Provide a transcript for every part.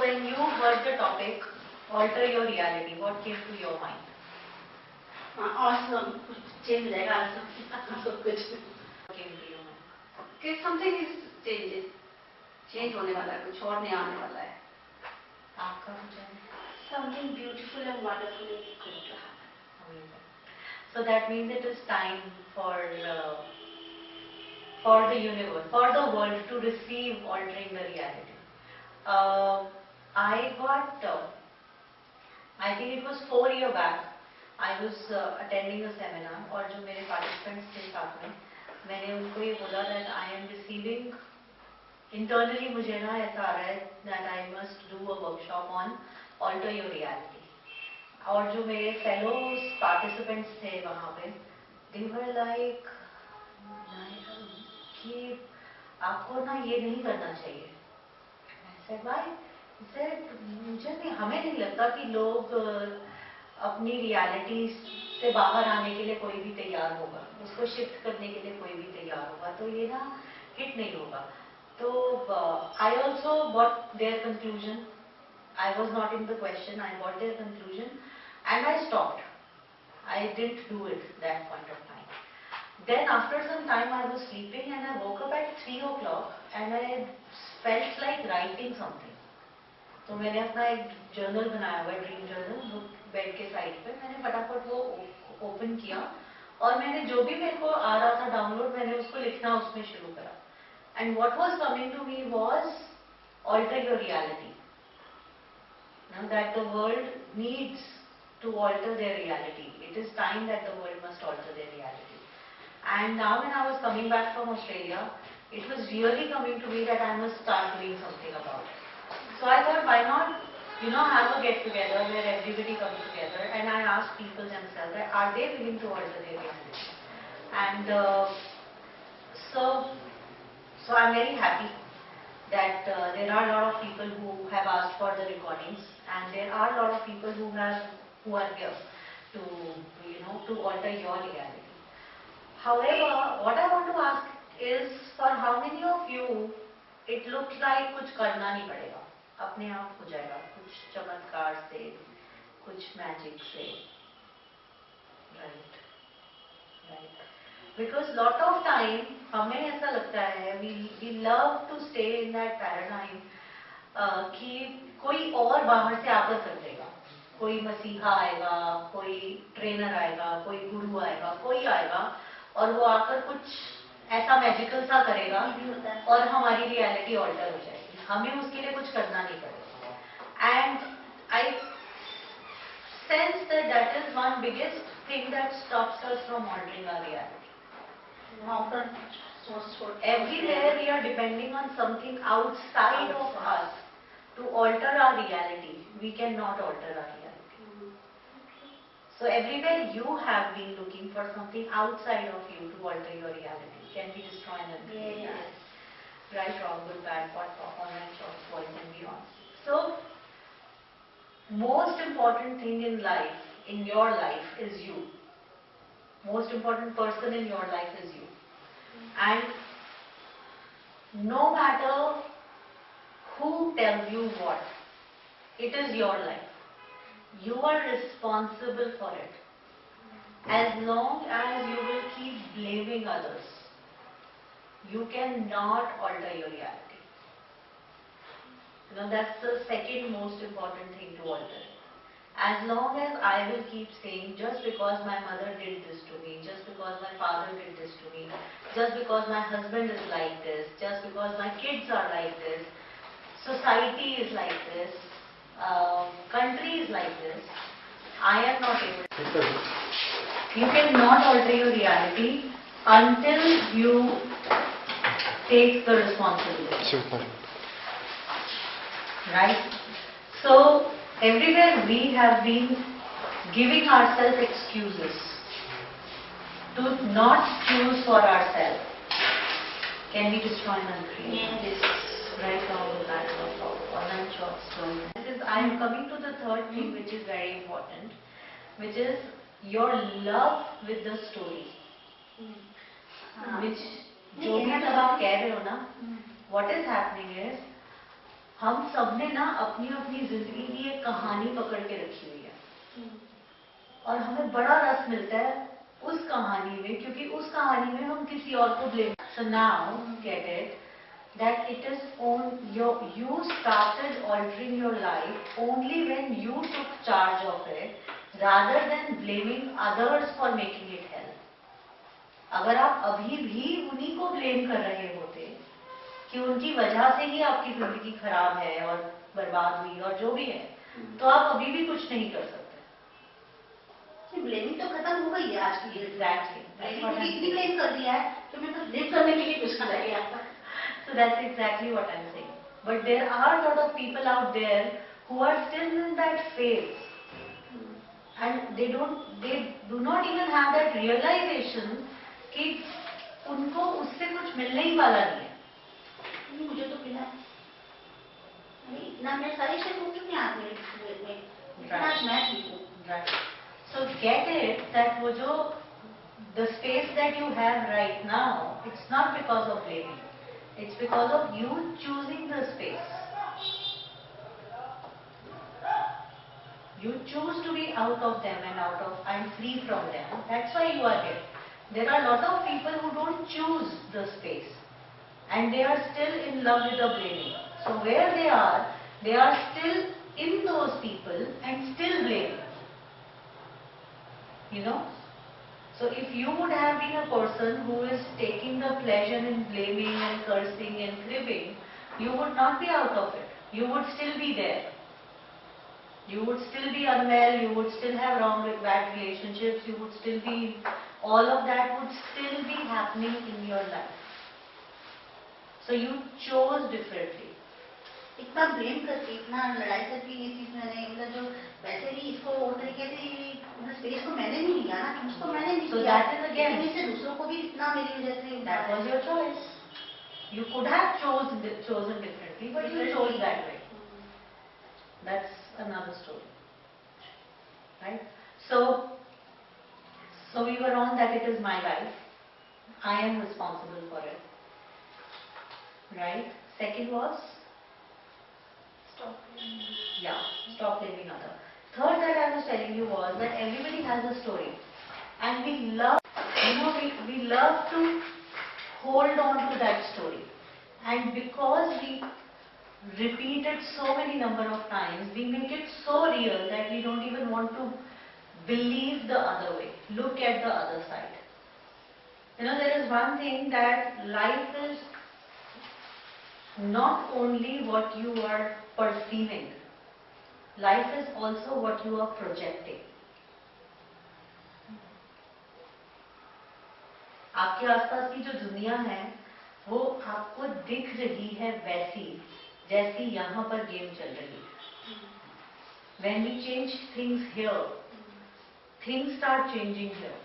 when you heard the topic, alter your reality, what came to your mind? Awesome. Change हो जाएगा सब कुछ. Came to your mind? कि something is changes. Change होने वाला है, कुछ और नया आने वाला है. आपका कुछ है? Something beautiful and wonderful is going to happen. Amazing. So that means it is time for the universe, for the world to receive altering the reality. I think it was 4 years back, I was attending a seminar और जो मेरे participants थे साथ में, मैंने उनको ये बोला that I am receiving, internally मुझे ना ऐसा आ रहा है that I must do a workshop on alter your reality. और जो मेरे fellow participants थे वहाँ पे, they were like कि आपको ना ये नहीं करना चाहिए. I said why? He said हमें नहीं लगता कि लोग अपनी रियलिटी से बाहर आने के लिए कोई भी तैयार होगा, उसको शिफ्ट करने के लिए कोई भी तैयार होगा, तो ये ना हिट नहीं होगा. तो I also got their conclusion. I was not in the question. I got their conclusion and I stopped. I didn't do it that point of time. Then after some time I was sleeping and I woke up at 3 o'clock and I felt like writing something. तो मैंने अपना एक journal बनाया हुआ है, dream journal, वो bed के side पे. मैंने फटाफट वो ओपन किया और मैंने जो भी मेरे को आ रहा था डाउनलोड, मैंने उसको लिखना उसमें शुरू करा. And what was coming to me was alter your reality. Now that the world needs to alter their reality. It is time that the world must alter their reality. And now when I was coming back from Australia, it was really coming to me that I must start doing something about it. So I thought, why not, have a get together where everybody comes together, and I asked people themselves that are they willing to alter their reality? And so I'm very happy that there are a lot of people who have asked for the recordings, and there are a lot of people who are here to alter your reality. However, what I want to ask is, for how many of you it looks like कुछ करना नहीं पड़ेगा, अपने आप हो जाएगा, कुछ चमत्कार से, कुछ मैजिक से, right? Because lot of time हमें ऐसा लगता है, we love to stay in that paradigm कि कोई और बाहर से आकर कर देगा, कोई मसीहा आएगा, कोई ट्रेनर आएगा, कोई गुरु आएगा, कोई आएगा और वो आकर कुछ ऐसा मैजिकल सा करेगा और हमारी रियलिटी ऑल्टर हो जाएगी, हमें उसके लिए कुछ करना नहीं पड़ेगा. And I sense that is one biggest thing that stops us from altering our reality. Everywhere we are depending on something outside of us to alter our reality. We cannot alter our reality. So everywhere you have been looking for something outside of you to alter your reality. Can we destroy them? Yes. Right, wrong, good, bad, what, online, short, voice and beyond. So, most important thing in life, in your life, is you. Most important person in your life is you. And no matter who tells you what, it is your life. You are responsible for it. As long as you will keep blaming others, you cannot alter your reality. That's the second most important thing to alter. As long as I will keep saying, just because my mother did this to me, just because my father did this to me, just because my husband is like this, just because my kids are like this, society is like this, country is like this, I am not able to. You cannot alter your reality until you take the responsibility. Super. Right? So, everywhere we have been giving ourselves excuses to not choose for ourselves. Can we destroy and uncreate? Yes. Right now, the back of online shops. I am coming to the third thing, which is very important, which is your love with the story. Which जो भी तब आप कह रहे हो ना, what is happening is हम सब ने ना अपनी अपनी जिंदगी की एक कहानी पकड़ के रखी हुई है और हमें बड़ा रस मिलता है उस कहानी में, क्योंकि उस कहानी में हम किसी और को blame. So now get it that it is you started altering your life only when you took charge of it rather than blaming others for making it hell. अगर आप अभी भी उन्हीं को ब्लेम कर रहे होते कि उनकी वजह से ही आपकी जिंदगी खराब है और बर्बाद हुई और जो भी है, तो आप अभी भी कुछ नहीं कर सकते। ब्लेमिंग तो खत्म हो गई है आज की। एग्जैक्टली इतनी ब्लेम कर दिया है कि मैं बस ब्लेम करने के लिए कुछ कर रही हूँ। So that's exactly what I'm saying. But there are a lot of people out there who are still in that phase, and they do not even have that realization कि उनको उससे कुछ मिलने ही वाला नहीं है। मुझे तो मिला इतना, मैं सारी चीजें मुझे नहीं आती है, मैं ठीक हूँ। Right. So get it that वो जो the space that you have right now, it's not because of blaming. It's because of you choosing the space. You choose to be out of them and free from them. That's why you are here. There are a lot of people who don't choose the space and they are still in love with the blaming. So where they are still in those people and still blaming. You know? So if you would have been a person who is taking the pleasure in blaming and cursing and cribbing, you would not be out of it. You would still be there. You would still be unwell, you would still have wrong with bad relationships, you would still be, all of that would still be happening in your life. So you chose differently. इतना blame करके, इतना लड़ाई करके ये चीज मैंने, मतलब जो वैसे भी इसको वो तरीके से स्पेस को मैंने नहीं लिया ना, उसको मैंने नहीं लिया, इससे दूसरों को भी इतना मेरी वजह से, that was your choice. You could have chosen differently, but you chose that way. That's another story, right? So we were on that it is my life. I am responsible for it, right? Second was stop blaming. Yeah, stop blaming others. Third that I was telling you was that everybody has a story, and we love, we love to hold on to that story, and because we repeat it so many number of times, we make it so real that we don't even want to believe the other way, look at the other side. There is one thing, that life is not only what you are perceiving, life is also what you are projecting. आपके आसपास की जो दुनिया है वो आपको दिख रही है वैसी जैसी यहाँ पर गेम चल रही है. When we change things here, things start changing here.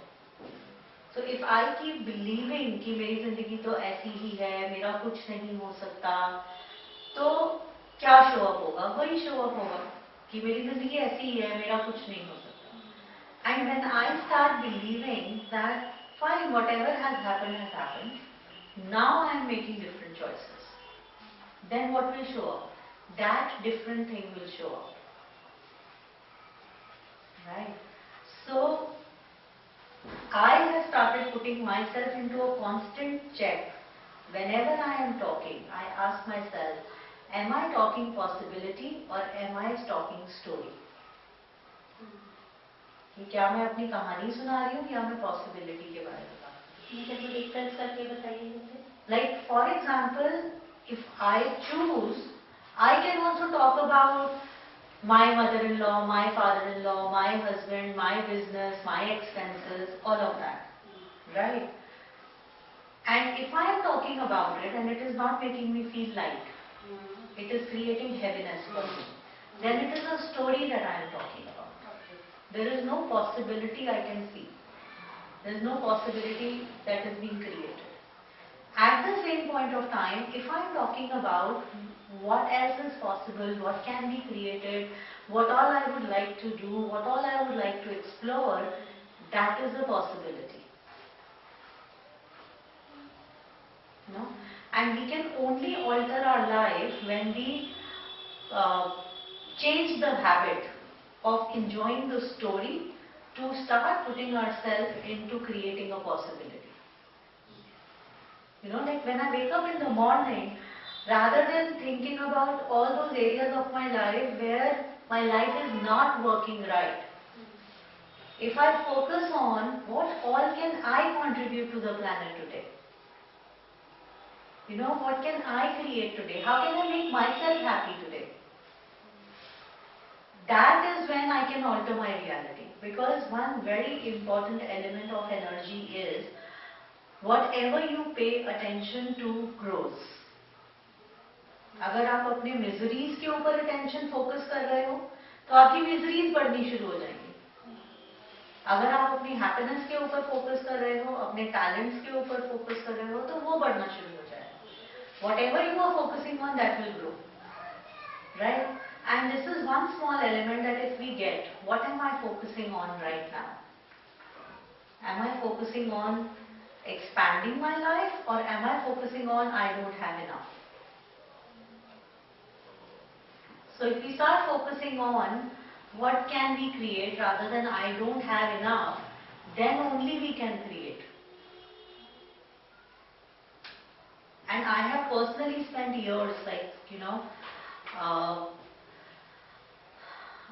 So if I keep believing कि मेरी जिंदगी तो ऐसी ही है, मेरा कुछ नहीं हो सकता, तो क्या शो अप होगा? वही शो अप होगा कि मेरी जिंदगी ऐसी ही है, मेरा कुछ नहीं हो सकता. And when I start believing that fine, whatever has happened, now I am making different choices, then what will show up? That different thing will show up. Right? So I have started putting myself into a constant check. Whenever I am talking, I ask myself, am I talking possibility or am I talking story? कि क्या मैं अपनी कहानी सुना रही हूँ या मैं पॉसिबिलिटी के बारे में बात कर रही हूँ? डिफरेंस करके बताइए. Like for example, if I choose, I can also talk about my mother-in-law, my father-in-law, my husband, my business, my expenses, all of that, right? And if I am talking about it and it is not making me feel light, it is creating heaviness for me, then it is a story that I am talking about. There is no possibility I can see. There is no possibility that is being created. At the same point of time, if I am talking about what else is possible, what can be created, what all I would like to do, what all I would like to explore, that is a possibility. No? And we can only alter our life when we uh, change the habit of enjoying the story to start putting ourselves into creating a possibility. Like when I wake up in the morning, rather than thinking about all those areas of my life where my life is not working right, if I focus on what all can I contribute to the planet today, what can I create today, how can I make myself happy today, that is when I can alter my reality. Because one very important element of energy is whatever you pay attention to grows. अगर आप अपने miseries के ऊपर attention focus कर रहे हो तो आपकी मिजरीज बढ़नी शुरू हो जाएंगी. अगर आप अपनी हैप्पीनेस के ऊपर फोकस कर रहे हो, अपने टैलेंट्स के ऊपर फोकस कर रहे हो तो वो बढ़ना शुरू हो जाएगा. Whatever you are focusing on, that will grow, right? And this is one small element that if we get, what am I focusing on right now? Am I focusing on expanding my life, or am I focusing on I don't have enough? So if we start focusing on what can we create rather than I don't have enough, then only we can create. And I have personally spent years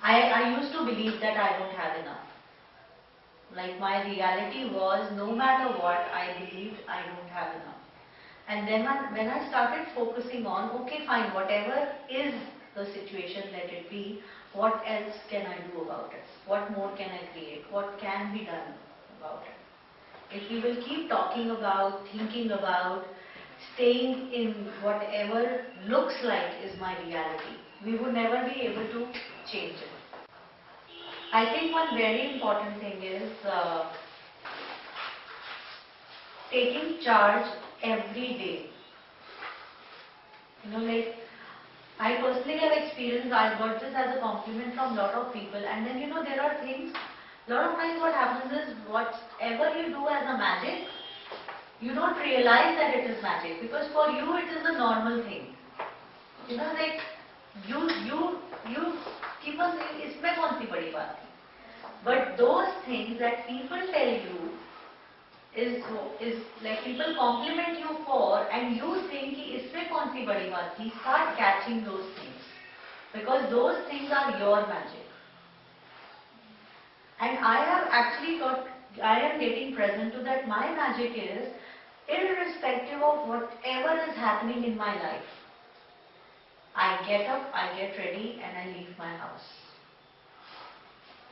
I used to believe that I don't have enough. Like my reality was, no matter what, I believed I don't have enough. And then when I started focusing on, okay fine, whatever is the situation, let it be, what else can I do about it? What more can I create? What can be done about it? If we will keep talking about, thinking about, staying in whatever looks like is my reality, we would never be able to change it. I think one very important thing is taking charge every day. Like I personally have experienced, I got this as a compliment from a lot of people, and then there are things, a lot of times what happens is whatever you do as a magic, you don't realize that it is magic, because for you it is a normal thing. Like you keep on saying, इसमें कौन सी बड़ी बात है? But those things that people tell you is like people compliment you for, and you think कि इसमें कौन सी बड़ी बात थी? Start catching those things, because those things are your magic. And I have actually I am getting present to that. My magic is, irrespective of whatever is happening in my life, I get up, I get ready, and I leave my house.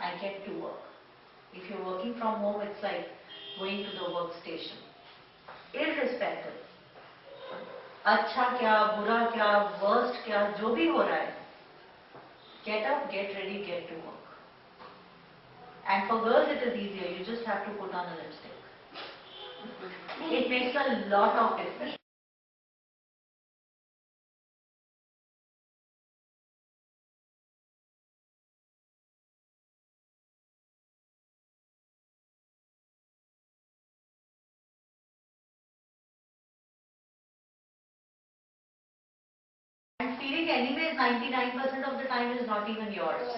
I get to work. If you're working from home, it's like going to the workstation. Irrespective. अच्छा क्या, बुरा क्या, worst क्या, जो भी हो रहा है, get up, get ready, get to work. And for girls it is easier. You just have to put on a lipstick. It makes a lot of difference. And feeling anyways 99% of the time is not even yours.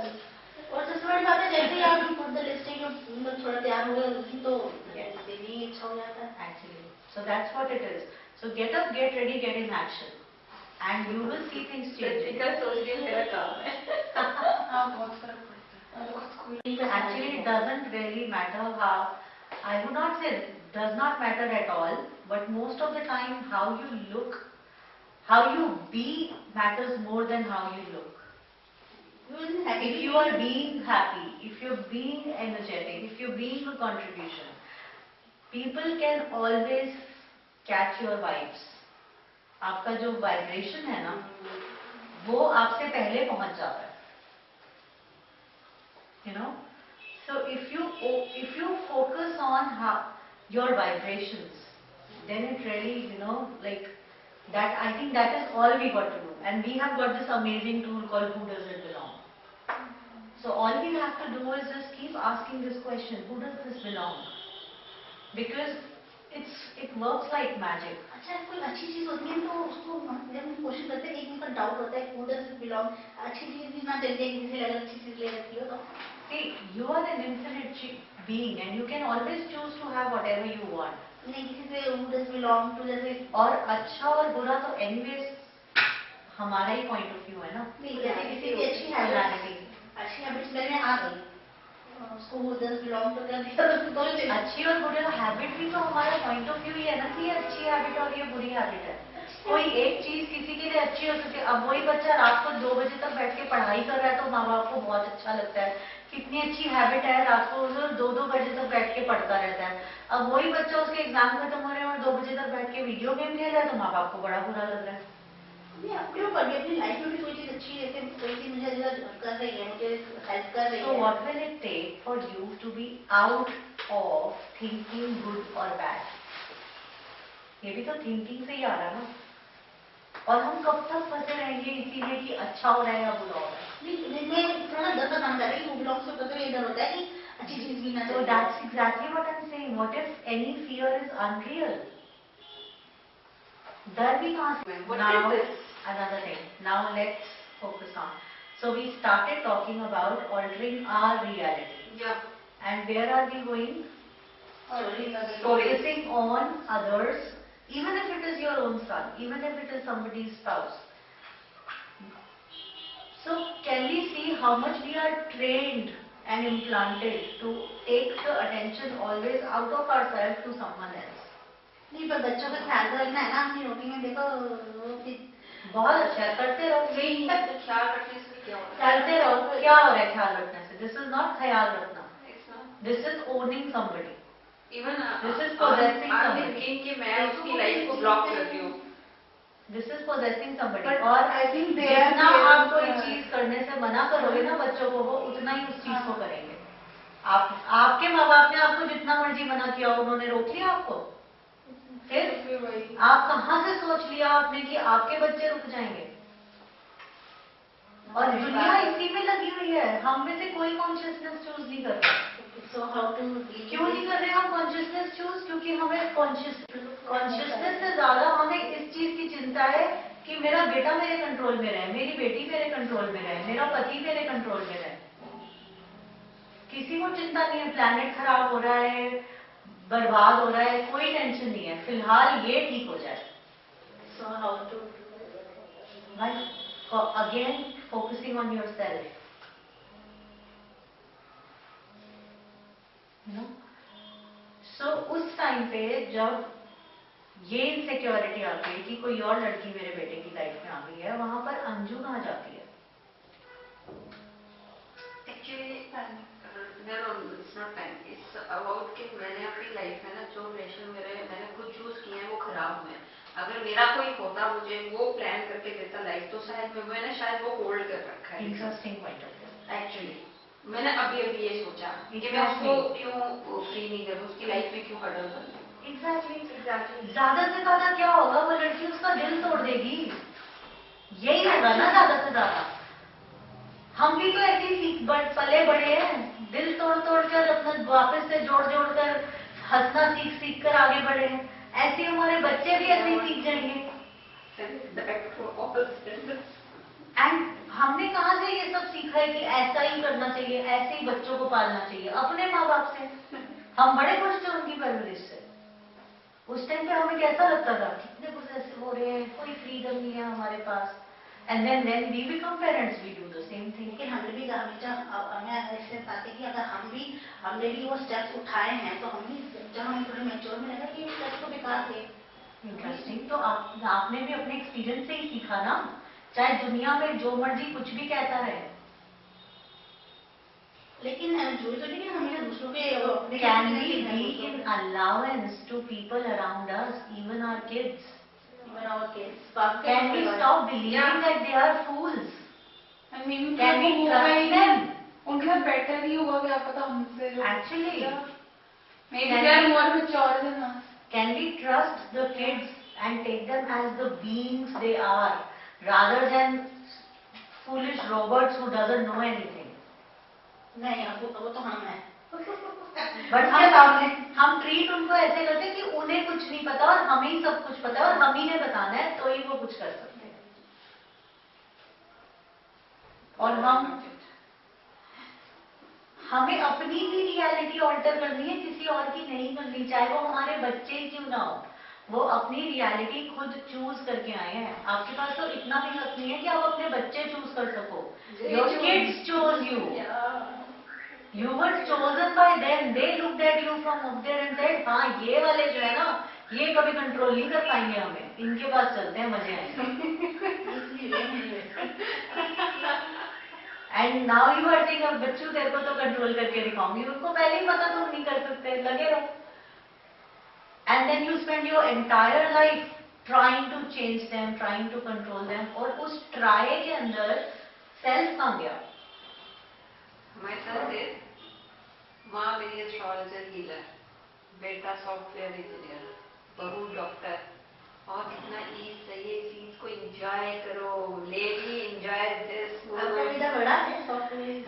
और सबसे बड़ी बात है, जैसे ही आप put the lipstick, थोड़ा तैयार हो गए उसी तो दिन ही अच्छा हो जाता है. Actually, so that's what it is. So get up, get ready, get in action, and you will see things changing. मेरा काम है. हाँ, बहुत फर्क पड़ता है. Actually, it doesn't really matter how. I would not say does not matter at all, but most of the time how you look, how you be matters more than how you look. If you are being happy, if you're being energetic, if you're being a contribution, people can always catch your vibes. आपका जो vibration है ना, वो आपसे पहले पहुंच जाता है. So if you focus on your vibrations, then it really like that. I think that is all we got to do, and we have got this amazing tool called Who Does It Belong? So all we have to do is just keep asking this question, who does this belong? Because it works like magic. अच्छा, कोई अच्छी चीज होती है तो उसको हम question करते हैं, एक उनका डाउट होता है who does it belong, अच्छी चीज भी ना चल जाए, किसी से अगर अच्छी चीज ले रखी हो तो। See, you are an infinite being and you can always choose to have whatever you want. नहीं, किसी से who does belong to, जैसे और अच्छा और बुरा तो anyways हमारा ही पॉइंट ऑफ व्यू है ना। नहीं, जैसे किसी की अच्छी हैबिट्स मेरे में आ गई, उसको who does belong to कर दिया तो अच्छी और बुरी हैबिट भी तो हमारा पॉइंट ऑफ व्यू ही है ना कि ये अच्छी हैबिट और ये बुरी हैबिट है। कोई एक चीज किसी के लिए अच्छी हो सकती है। अब वही बच्चा रात को 2 बजे तक बैठ के पढ़ाई कर रहा है तो माँ बाप को बहुत अच्छा लगता है, कितनी अच्छी हैबिट है, रात को 2-2 बजे तक बैठ के पढ़ता रहता है। अब वही बच्चा उसके एग्जाम खत्म हो रहे हैं और 2 बजे तक बैठ के वीडियो गेम खेल रहा है तो माँ बाप को बड़ा बुरा लग रहा है। अपने ऊपर भी, अपनी लाइफ में भी कोई चीज अच्छी है, कोई चीज मुझे कर रही है, मुझे हेल्प कर रही है। So what will it take for you to be out of thinking good or bad? ये भी तो थिंकिंग से ही आ रहा है ना। और हम कब तक फंसे रहेंगे इसीलिए कि अच्छा हो रहा है या बुरा हो रहा है। मैं थोड़ा डर बताना चाह रही हूँ, बिलोंग्स से होता तो ये डर होता है कि अच्छी चीज भी ना। So that's exactly what I'm saying. What if any fear is unreal? डर भी कहाँ से? Now another thing. Now let's focus on. So we started talking about altering our reality. Yeah. And where are we going? Focusing on others, even if it is your own son, even if it is somebody's spouse. So can we see how much we are trained and implanted to take the attention always out of ourselves to someone else? नहीं, पर बच्चों का ख्याल तो रखना है ना अपनी रोटी में। देखो बहुत अच्छा है, करते रहो। ख्याल रखने से क्या होता है? करते रहो। क्या हो रहा है ख्याल रखने से? दिस इज नॉट ख्याल रखना, this is owning somebody. Even this is possessing somebody. Thinking कि मैं उसकी लाइफ को ब्लॉक कर रही हूँ। This is possessing somebody. But और I think they जितना are आप कोई चीज करने से मना करोगे ना बच्चों को, वो उतना ही उस चीज को करेंगे। आपके माँ बाप ने आपको जितना मर्जी मना किया, उन्होंने रोक लिया आपको? फिर आप कहाँ से सोच लिया आपने कि आपके बच्चे रुक जाएंगे? और दुनिया इसी में लगी हुई है। हम में से कोई कॉन्शियसनेस चूज नहीं कर रहा। So how to क्यों नहीं कर रहे हम कॉन्शियसनेस चूज? क्योंकि हमें कॉन्शियसनेस से ज्यादा हमें इस चीज की चिंता है कि मेरा बेटा मेरे कंट्रोल में रहे, मेरी बेटी मेरे कंट्रोल में रहे, मेरा पति मेरे कंट्रोल में रहे। किसी को चिंता नहीं है प्लैनेट खराब हो रहा है, बर्बाद हो रहा है, कोई टेंशन नहीं है, फिलहाल ये ठीक हो जाए। So how to again focusing on yourself. So उस टाइम पे जब ये इनसिक्योरिटी आती है कि कोई और लड़की मेरे बेटे की लाइफ में आ गई है, वहां पर अंजू कहाँ जाती है? Actually it's not time, it's about कि मैंने अपनी लाइफ में ना जो रिलेशन मैंने खुद चूज किए हैं वो खराब हुए हैं। अगर मेरा कोई होता मुझे वो प्लान करके देता लाइफ, तो शायद मैंने वो होल्ड कर रखा है। Interesting point of view. Actually मैंने अभी ये सोचा कि मैं उसको क्यों फ्री नहीं करूँ, उसकी लाइफ में क्यों हर्डल कर दूं। एग्जैक्टली। ज्यादा से ज्यादा क्या होगा, वो लड़की उसका दिल तोड़ देगी, यही होगा ना ज्यादा से ज्यादा। हम भी तो ऐसे ही पले बड़े हैं, दिल तोड़ तोड़ कर अपना वापस से जोड़ जोड़ कर हंसना सीख सीख कर आगे बढ़े हैं। ऐसे हमारे बच्चे भी ऐसे ही सीख जाएंगे। एंड हमने कहाँ से ये सब सीखा है कि ऐसा ही करना चाहिए, ऐसे ही बच्चों को पालना चाहिए? अपने माँ बाप से। हम बड़े खुश थे उनकी परवरिश से। उस टाइम पे हमें कैसा लगता था, कितने पोसेसिव हो रहे हैं, कोई फ्रीडम नहीं है हमारे पास। And then when we become parents we do the same thing. लेकिन हमने भी हमेशा हमें ऐसे पाते कि अगर हमने भी वो स्टेप्स उठाए हैं, तो हम भी जब हम थोड़े मैच्योर में लगा कि स्टेप्स तो बेकार थे। इंटरेस्टिंग। तो आपने भी अपने एक्सपीरियंस से ही सीखा ना, चाहे दुनिया में जो मर्जी कुछ भी कहता रहे। लेकिन जो तो नहीं हमेशा दूसरों के अपने can we be in allowance to people around us, even our kids? Even our kids. Can we stop believing that they are fools? And maybe Can we trust them? उनके साथ बेटर ही होगा, क्या पता हमसे जो Actually, maybe they are more mature than us. Can we trust the kids and take them as the beings they are, rather than foolish robots who doesn't know anything? नहीं, वो तो हम हैं। बट हम ट्रीट उनको ऐसे करते हैं कि उन्हें कुछ नहीं पता और हमें ही सब कुछ पता है और हम ही ने बताना है तो ही वो कुछ कर सकते हैं। और हमें अपनी भी रियलिटी ऑल्टर करनी है, किसी और की नहीं करनी, चाहे वो हमारे बच्चे ही क्यों ना हो। वो अपनी रियलिटी खुद चूज करके आए हैं। आपके पास तो इतना भी हक नहीं है कि आप अपने बच्चे चूज कर सको। Your kids chose you, you were chosen by them, they looked at you from up there and said हाँ ये वाले जो है ना ये कभी कंट्रोल नहीं कर पाएंगे हमें, इनके पास चलते हैं मजे आएंगे। And now you are saying अब बच्चों तेरे को तो कंट्रोल करके दिखाऊंगी, उनको पहले ही पता तुम नहीं कर सकते, लगे रहो। And then you spend your entire life trying to change them, trying to control them, और उस ट्राई के अंदर सेल्फ कहाँ गया? हमारे साथ है माँ मेरी एस्ट्रोलॉजर हीलर, बेटा सॉफ्टवेयर इंजीनियर, बहू डॉक्टर, और कितना ईज सही है, चीज को एंजॉय करो, लेडी एंजॉय दिस। आपका बेटा बड़ा है सॉफ्टवेयर?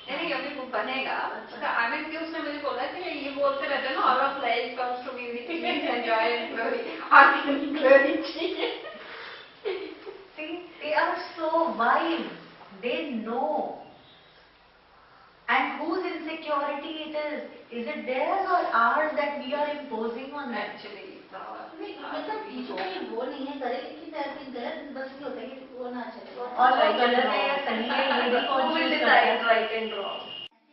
नहीं अभी वो बनेगा। अच्छा आमिर की उसने मुझे बोला कि ये बोलते रहते हैं ना all of life comes to me with please enjoy and glory, art glory चाहिए। See, they are so wise, they know. And whose insecurity it is it theirs or ours that we are imposing on them? Actually, मतलब इसको ये वो नहीं है करे, लेकिन गलत बस ये होता है कि वो ना चले। और वो गलत है या सही है ये भी कौन चूज करता है? राइट एंड रॉन्ग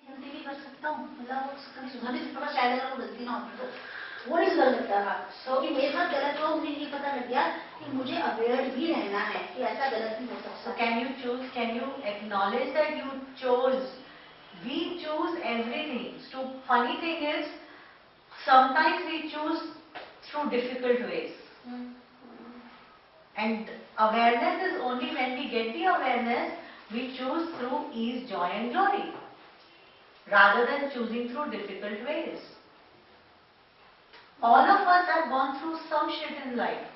गलती भी कर सकता हूँ, मतलब वो सुधारने से थोड़ा शायद अगर वो गलती ना होती तो वो नहीं सुधर सकता। तो कि मेरे साथ गलत हुआ, मुझे ये पता लग गया कि मुझे अवेयर भी रहना है कि ऐसा गलत नहीं हो सकता। So can you choose? Can you acknowledge that you chose? We choose everything. So funny thing is, sometimes we choose through difficult ways. And awareness is only when we get the awareness, we choose through ease, joy and glory, rather than choosing through difficult ways. All of us have gone through some shit in life.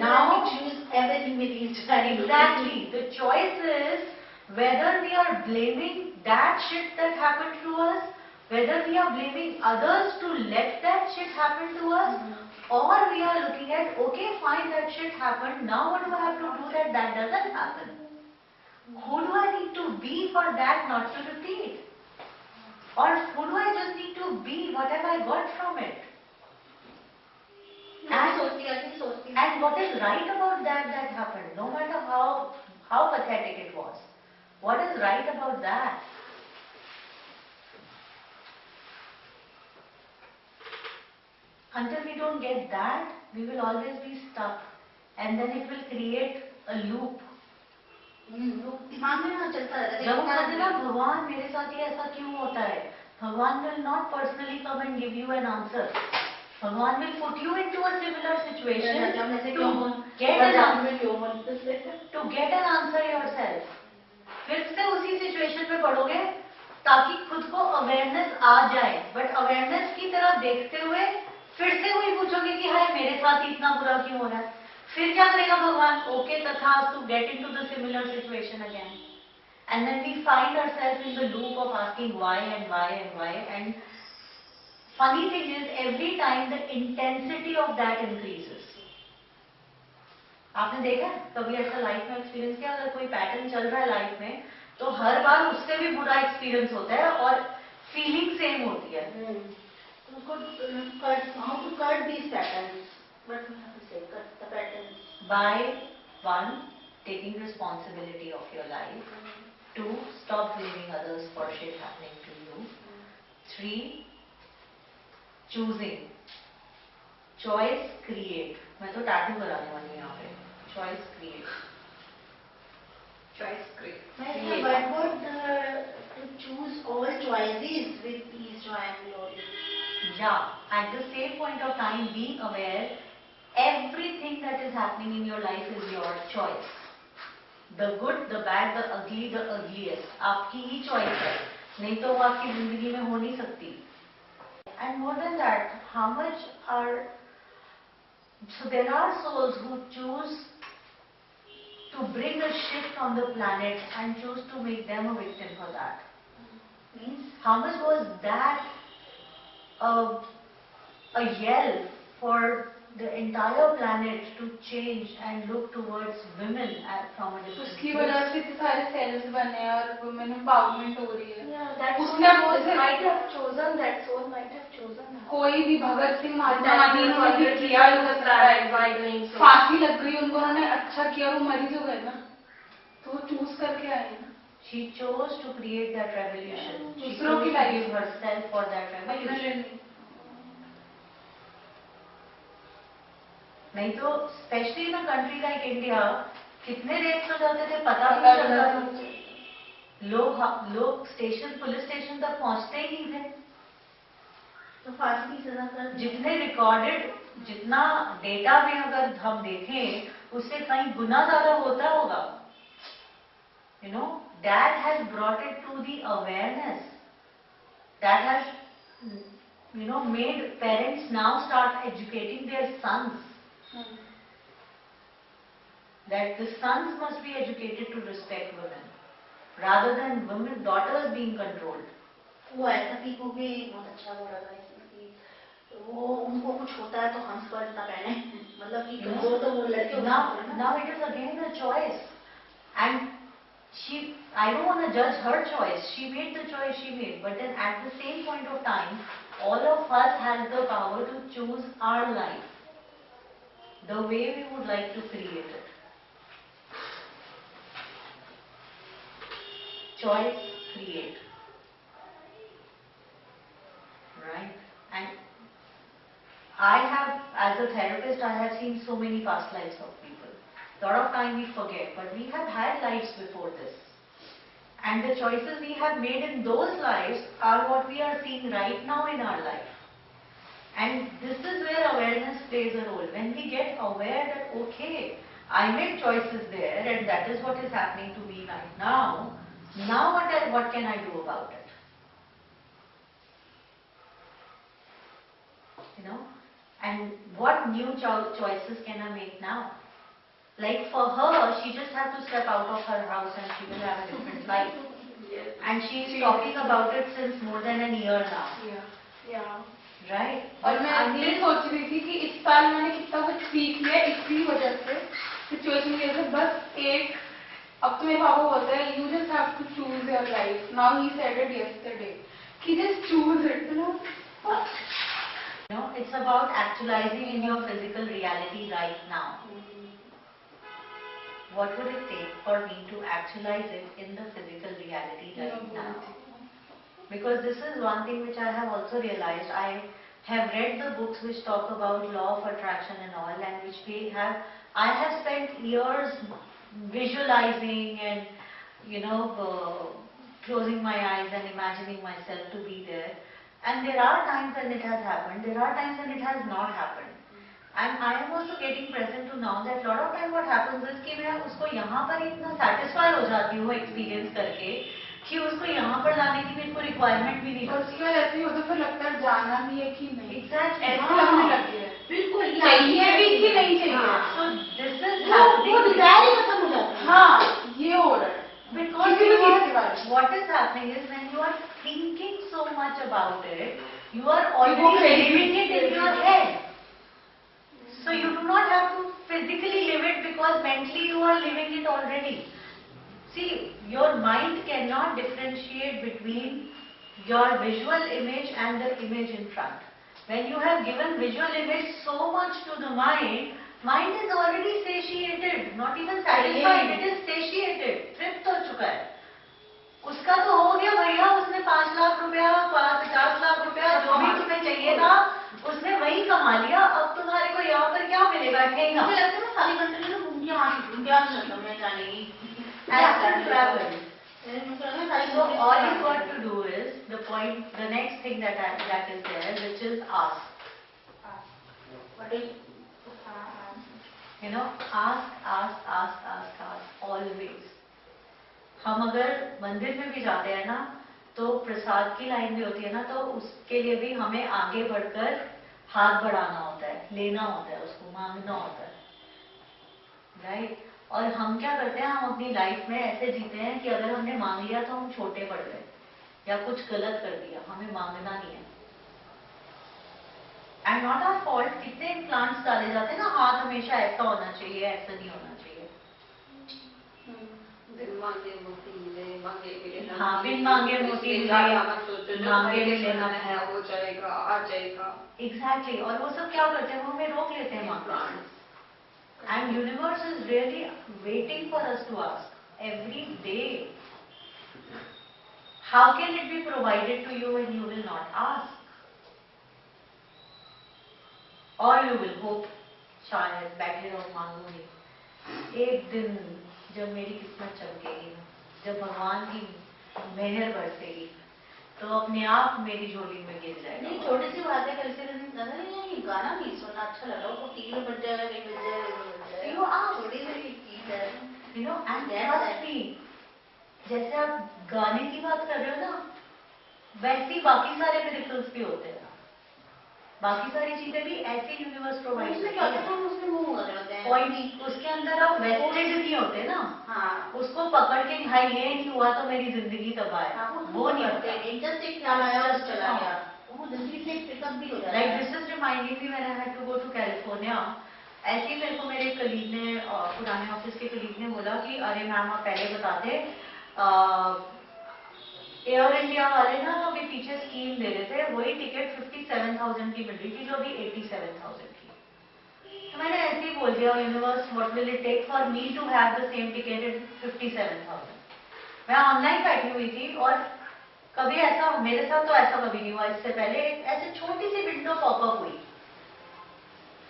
Now we choose everything with ease. Exactly. The choice is whether we are blaming that shit that happened to us, whether we are blaming others to let that shit happen to us, or we are looking at, okay, fine, that shit happened, now what do I have to do that that doesn't happen? Who do I need to be for that not to repeat? Or who do I just need to be? What have I got from it? And what is right about that happened, no matter how pathetic it was? What is right about that? Until we don't get that, we will always be stuck, and then it will create a loop. दिमाग में ना चलता रहता है। जब हम कहते हैं ना भगवान मेरे साथ ही ऐसा क्यों होता है, भगवान will not personally come and give you an answer. भगवान will put you into a similar situation to get an answer yourself. फिर से उसी सिचुएशन में पड़ोगे ताकि खुद को अवेयरनेस आ जाए, बट अवेयरनेस की तरह देखते हुए फिर से वही पूछोगे कि हाय मेरे साथ ही इतना बुरा क्यों हो रहा है। फिर क्या करेगा भगवान? ओके तथास्तु, get into the similar situation again, and then we find ourselves in the loop of asking why and why and why. And funny thing is, every time the intensity of that increases. आपने देखा कभी ऐसा life में experience किया, अगर कोई pattern चल रहा है लाइफ में तो हर बार उससे भी बुरा एक्सपीरियंस होता है और फीलिंग सेम होती है। How to cut these patterns? What we have to say? Cut the patterns. By one, taking responsibility of your life. Two, stop blaming others for shit happening to you. Three, choosing. Choice create. मैं तो tattoo कराने वाली हूँ यहाँ पे। Choice create. choice great. But what to choose all choices with ease, joy and glory. Yeah, at the same point of time, being aware, everything that is happening in your life is your choice. The good, the bad, the ugly, the ugliest. आपकी ही choice है, नहीं तो वो आपकी जिंदगी में हो नहीं सकती. And more than that, how much are, so there are souls who choose to bring a shift on the planet and choose to make them a victim for that. Means how much was that a yell for the entire planet to change and look towards women from a different उसकी place. वजह से इतने सारे sales बने और women empowerment हो रही है। Yeah, that उसने soul जैसे might have chosen, that soul might have chosen her. कोई भी भगत सिंह महात्मा That गांधी was उन्होंने भी always किया on the planet by doing so. फांसी लग गई उनको, उन्होंने अच्छा किया, वो मरी जो गए ना, तो वो चूज करके आए ना। She chose to create that revolution. She दूसरों chose की to life give herself for that अपने revolution. लिए नहीं। नहीं तो specially in a country like India कितने रेप्स हो जाते थे पता भी नहीं चलता था। लोग स्टेशन पुलिस स्टेशन तक पहुंचते ही नहीं थे। तो फांसी की सजा कर जितने रिकॉर्डेड, जितना डेटा में अगर हम देखें उससे कहीं गुना ज्यादा होता होगा। You know, that has brought it to the awareness. That has, you know, made parents now start educating their sons. That the sons must be educated to respect women, rather than women, daughters being controlled. वो ऐसा पीपू भी बहुत अच्छा वो लगा इसमें कि वो उनको कुछ होता है तो हंस पर इतना पहने, मतलब कि कमजोर तो वो लड़के now it is again a choice, and I don't want to judge her choice. She made the choice she made, but then at the same point of time, all of us has the power to choose our life the way we would like to create it. Choice, create. Right? And I have, as a therapist, I have seen so many past lives of people. A lot of time we forget, but we have had lives before this. And the choices we have made in those lives are what we are seeing right now in our life. And this is where awareness plays a role. When we get aware that, okay, I made choices there and that is what is happening to me right now, now what can I do about it? You know? And what new choices can I make now? Like for her, she just had to step out of her house and she will have a different life. Yes. And she is talking about it since more than a year now. Yeah. Right? और मैं ये सोच रही थी कि इस साल मैंने कितना कुछ सीख लिया इसी वजह से, सिचुएशन की वजह से। बस एक, अब तो मेरे पापा बोलते हैं you just have to choose your life. Now he said it yesterday कि just choose it, you know. You know, it's about actualizing in your physical reality right now. What would it take for me to actualize it in the physical reality right now? Because this is one thing which I have also realized. I have read the books which talk about law of attraction and all, and which I have spent years visualizing and, you know, closing my eyes and imagining myself to be there. And there are times when it has happened, there are times when it has not happened. And I am also getting present to now that lot of time what happens is कि मैं उसको यहाँ पर इतना satisfy हो जाती हूँ experience करके कि उसको यहाँ पर लाने की मेरे को requirement भी नहीं उसके बाद ऐसे ही होता फिर लगता है जाना भी है कि नहीं। Exactly. ऐसे लगने लग गया है। बिल्कुल चाहिए भी कि नहीं चाहिए। So this is happening. वो डिजायर ही खत्म हो जाता है। हाँ, ये हो रहा है। Because what is happening is when you are thinking so much about it, you are already living it in your head. So you do not have to physically live it because mentally you are living it already. See, your mind cannot differentiate between your visual image and the image in front. When you have given visual image so much to the mind is already satiated, not even satisfied, it is satiated, तृप्त हो चुका है। उसका तो हो गया बढ़िया, उसने 5 लाख रुपया, 50 लाख रुपया, जो भी तुम्हें चाहिए था, उसने वही कमा लिया। अब तुम्हारे को यहाँ पर क्या मिलेगा? ठेंगा। मुझे लगता है ना सारी कंट्री में घूम के वहाँ से क्या मतलब मैं जाने की। As to travel. So So all you got to do is the next thing that is there, which is ask. What is You know, ask always. हम अगर मंदिर में भी जाते हैं ना, तो प्रसाद की लाइन भी होती है ना, तो उसके लिए भी हमें आगे बढ़कर हाथ बढ़ाना होता है, लेना होता है, उसको मांगना होता है, राइट? और हम क्या करते हैं, हम अपनी लाइफ में ऐसे जीते हैं कि अगर हमने मांग लिया तो हम छोटे पड़ गए या कुछ गलत कर दिया, हमें मांगना नहीं है। And not our fault. कितने इम्प्लांट्स डाले जाते हैं ना, हाथ हमेशा ऐसा होना चाहिए, ऐसा नहीं होना चाहिए। बिन मांगे मोती मिले, मांगे मिले ना। हाँ, बिन मांगे मोती मिले, मांगे मिले ना है, हो जाएगा, आ जाएगा। एग्जैक्टली। और वो सब क्या करते हैं, वो हमें रोक लेते हैं मांगने। And universe is really waiting for us to ask every day, how can it be provided to you when you will not ask, और यू विल होप। शायद बैठे रहो मांगोगे, एक दिन जब मेरी किस्मत चमकेगी ना, जब भगवान की मेहर बरसेगी, तो अपने आप मेरी झोली में गिर जाएगा। नहीं, छोटी सी बात है, कल से ये गाना नहीं सुनना अच्छा लगा, वो टीवी में बज जाएगा, कहीं बज जाएगा, You are छोटी सी चीज है, you know, and trust me, जैसे आप गाने की बात कर रहे हो ना, वैसे ही बाकी सारे मिरेकल्स भी होते हैं। बाकी सारी चीजें भी ऐसे यूनिवर्स प्रोवाइड उसमें करता क्या होता है। है, हम उसमें मूव कर रहे होते हैं, कोई नहीं, उसके अंदर आप वेस्टेड नहीं होते ना। हाँ, उसको पकड़ के भाई ये नहीं हुआ तो मेरी जिंदगी तबाह है, हाँ, वो नहीं करते होता। हैं, जस्ट एक ख्याल आया और चला हाँ। गया, वो जल्दी से पिकअप भी हो जाता लाइक है। This is reminding me when I had to go to California. ऐसे ही मेरे को मेरे कलीग ने, पुराने ऑफिस के कलीग ने बोला कि अरे मैम आप पहले बताते, एयर इंडिया वाले ना अभी पीछे स्कीम दे रहे थे, वही टिकट 57,000 की मिल रही थी जो अभी 87,000 की। तो मैंने ऐसे ही बोल दिया, universe what will it take for me to have the same ticket at 57,000। मैं ऑनलाइन बैठी हुई थी, और कभी ऐसा मेरे साथ तो ऐसा कभी नहीं हुआ, इससे पहले ऐसे छोटी सी विंडो पॉपअप हुई।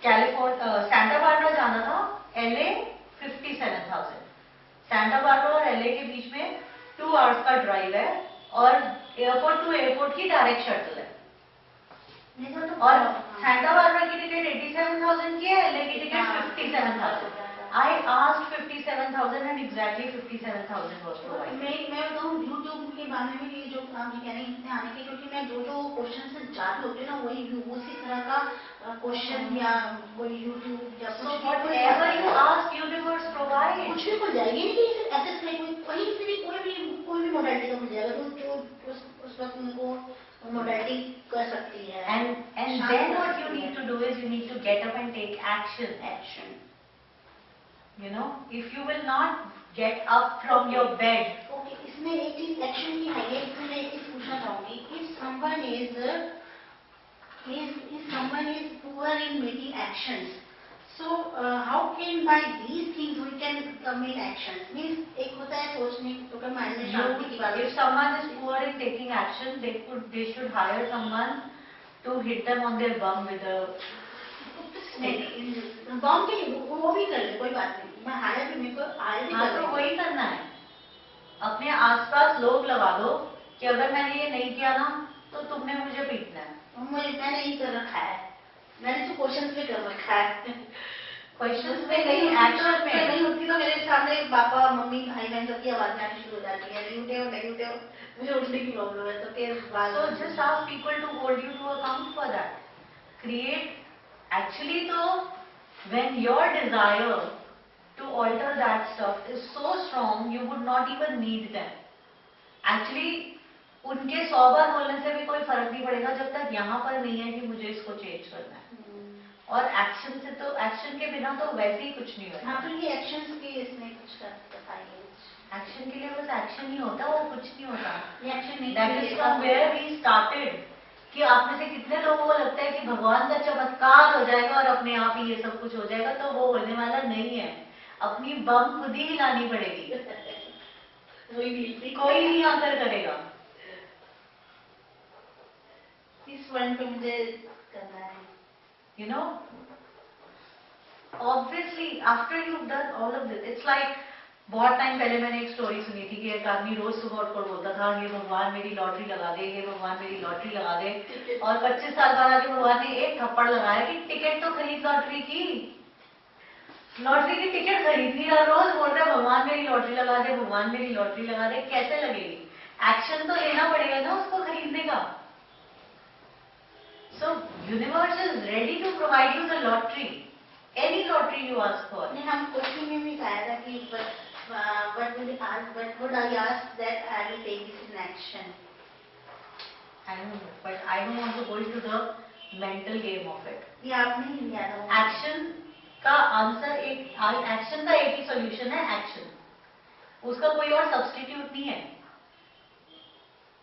सैंटा बारबरा जाना था, LA 57,000। सैंटा बारबरा और LA के बीच में 2 आवर्स का ड्राइव है, और एयरपोर्ट टू एयरपोर्ट की डायरेक्ट शटल है। और सैंटा बारबरा की टिकट 87,000 की है, LA की ticket 57,000। I asked 57,000 and exactly 57,000 was provided. मैं बताऊँ YouTube के बारे में, ये जो आप कह रहे हैं आने के, क्योंकि मैं जो क्वेश्चन से जा रही होती हूँ ना, वही उसी तरह का क्वेश्चन या कोई YouTube या So कुछ whatever you ask, universe provides. कुछ भी खुल जाएगी, नहीं कि ऐसे कोई कहीं से भी कोई भी मोडालिटी का खुल जाएगा, जो उस वक्त उनको मोडालिटी कर सकती है। And then what you need to do is you need to get up and take action. You know, if you will not get up from your bed. Okay, इसमें एक चीज एक्शन की है, इसमें मैं एक चीज पूछना चाहूंगी, if someone is poor in making actions, so how can by these things we can commit actions? Means एक होता है सोचने तो माइंड में शांति की बात। If someone is poor in taking action, they should hire someone to hit them on their bum with a बम के वो भी कर ले, कोई बात नहीं, मैं हायर भी, मेरे को हायर भी हाँ, तो वही करना है। अपने आसपास लोग लगा दो कि अगर मैंने ये नहीं किया ना तो तुमने मुझे पीटना है। मैंने यही कर रखा है, मैंने तो क्वेश्चन पे कर रखा है। क्वेश्चन में नहीं, एक्शन में नहीं होती तो मेरे सामने पापा मम्मी भाई बहन सबकी आवाज आनी शुरू हो जाती है, नहीं उठे हो नहीं उठे हो, मुझे उठने की प्रॉब्लम है, तो फिर So just ask people to hold you to account for that. Create, actually तो when your desire to alter that stuff is so strong, you would not even need them. Actually उनके 100 बार बोलने से भी कोई फर्क नहीं पड़ेगा जब तक यहाँ पर नहीं है कि मुझे इसको चेंज करना है। और एक्शन से तो, एक्शन के बिना तो वैसे ही कुछ नहीं होगा। हाँ, तो ये एक्शंस के इसमें कुछ बताइए। एक्शन के लिए बस एक्शन ही होता, और कुछ नहीं होता। एक्शन नहीं, that is from where we started. कि आप में से कितने लोगों को लगता है कि भगवान का चमत्कार हो जाएगा और अपने आप ही ये सब कुछ हो जाएगा, तो वो होने वाला नहीं है। अपनी बम खुद ही हिलानी पड़ेगी। कोई नहीं आकर करेगा। इस वन पे मुझे करना है, you know, obviously after you've done all of this, it's like बहुत टाइम पहले मैंने एक स्टोरी सुनी थी कि एक आदमी रोज सुबह उठकर बोलता था, हे भगवान मेरी लॉटरी लगा दे, हे भगवान मेरी लॉटरी लगा दे। और 25 साल बाद आके भगवान ने एक थप्पड़ लगाया कि टिकट तो खरीद लॉटरी की, लॉटरी की टिकट खरीदनी, और रोज बोल रहा है भगवान मेरी लॉटरी लगा दे, भगवान मेरी लॉटरी लगा दे। कैसे लगेगी? एक्शन तो लेना पड़ेगा ना उसको खरीदने का। So universe is ready to provide you the lottery, any lottery you ask for. हम कोचिंग में भी कहा था कि but would I ask that I will take this in action? I don't know, but I don't want to go into the mental game of it. ये आपने ही लिया था वो। एक्शन का आंसर एक्शन का एक ही सॉल्यूशन है, एक्शन। उसका कोई और सब्स्टिट्यूट नहीं है।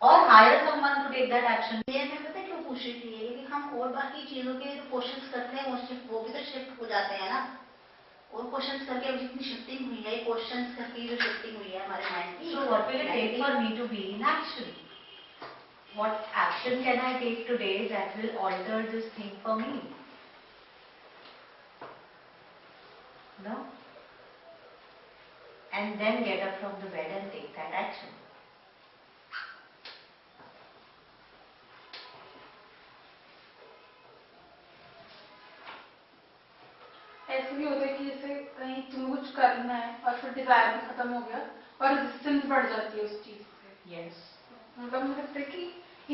और hire someone to take that action. ये मैं पता क्यों पूछ रही थी, क्योंकि हम और बाकी चीजों के जो क्वेश्चंस करते हैं वो भी तो शिफ्ट हो जाते हैं ना। और क्वेश्चंस करके अब जितनी शिफ्टिंग हुई है, क्वेश्चंस करके जो शिफ्टिंग हुई है हमारे माइंड की। So what will it take for me to be in action? What action can I take today that will alter this thing for me? No? And then get up from the bed and take that action. ऐसे भी होता है कि जैसे कहीं तुम्हें कुछ करना है और फिर डिजायर भी खत्म हो गया और रेजिस्टेंस बढ़ जाती है उस चीज से। Yes. मतलब मुझे लगता है कि